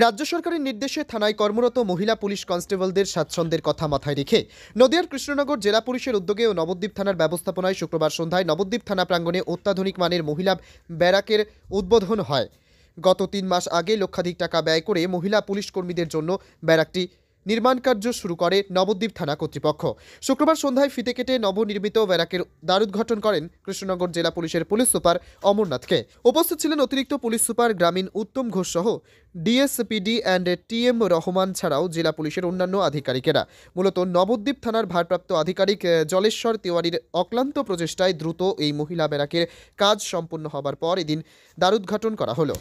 রাজ্য সরকারের নির্দেশে থানায় কর্মরত মহিলা পুলিশ কনস্টেবলদের স্বাচ্ছন্দ্যের কথা মাথায় রেখে নদিয়ার কৃষ্ণনগর জেলা পুলিশের উদ্যোগে ও নবদ্বীপ থানার ব্যবস্থাপনায় শুক্রবার সন্ধ্যায় নবদ্বীপ থানা প্রাঙ্গণে অত্যাধুনিক মানের মহিলা ব্যারাকের উদ্বোধন হয়। গত 3 মাস আগে লক্ষাধিক টাকা ব্যয় করে মহিলা পুলিশ কর্মীদের জন্য ব্যারাকটি নির্মাণ কার্য শুরু করে নবদ্বীপ থানা কর্তৃপক্ষ। শুক্রবার সন্ধ্যায় ফিতে কেটে নবনির্মিত ব্যারাকের দ্বারোদ্ঘাটন করেন কৃষ্ণনগর জেলা পুলিশের পুলিশ সুপার অমরনাথকে। উপস্থিত ছিলেন অতিরিক্ত পুলিশ সুপার গ্রামীণ উত্তম ঘোষ সহ ডিএসপিডি অ্যান্ড টিএম রহমান ছাড়াও জেলা পুলিশের অন্যান্য আধিকারিকেরা। মূলত নবদ্বীপ থানার ভারপ্রাপ্ত আধিকারিক জলেশ্বর তিওয়ারির অক্লান্ত প্রচেষ্টায় দ্রুত এই মহিলা ব্যারাকের কাজ সম্পন্ন হবার পর এদিন দ্বারোদ্ঘাটন করা হলো।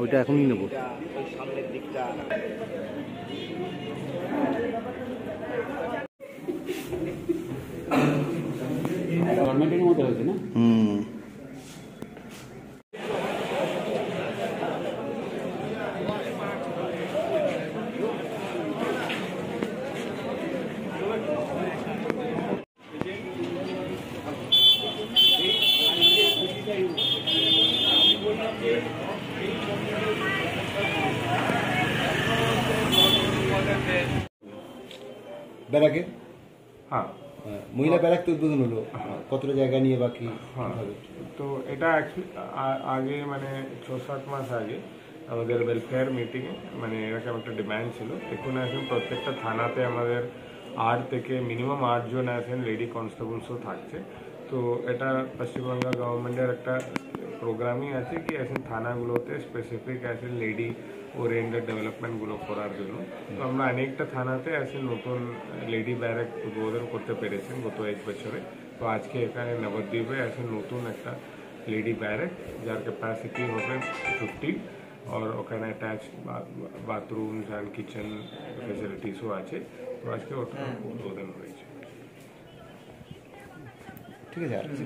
ওইটা এখনই নেব। সামনের দিকটা গভর্নমেন্টের মধ্যে হয়েছে না? ব্যারাকে হ্যাঁ, মহিলা ব্যারাক তো উদ্বোধন হলো, কতটা জায়গা নিয়ে বাকি হবে? তো এটা অ্যাকচুয়ালি আগে মানে 6-7 মাস আগে আমাদের ওয়েলফেয়ার মিটিংয়ে মানে এরকম একটা ডিমান্ড ছিল। এখন প্রত্যেকটা থানাতে আমাদের 8 থেকে মিনিমাম 8 জন আছেন লেডি কনস্টেবলসও থাকছে। তো এটা পশ্চিমবঙ্গ গভর্নমেন্টের একটা প্রোগ্রামই আছে কি এখন থানাগুলোতে স্পেসিফিক আছে লেডি ওরিয়েন্টেড ডেভেলপমেন্টগুলো করার জন্য। তো আমরা অনেকটা থানাতে আছে নতুন লেডি ব্যারাক উদ্বোধন করতে পেরেছেন গত 1 বছরে। তো আজকে এখানে নবদ্বীপে আছে নতুন একটা লেডি ব্যারাক যার ক্যাপাসিটি হবে 50 और ওখানে অ্যাটাচ বাথরুমস অ্যান্ড কিচেন ফেসিলিটিসও আছে। তো আজকে ওটা উদ্বোধন হয়েছে। ঠিক আছে, আর কিছু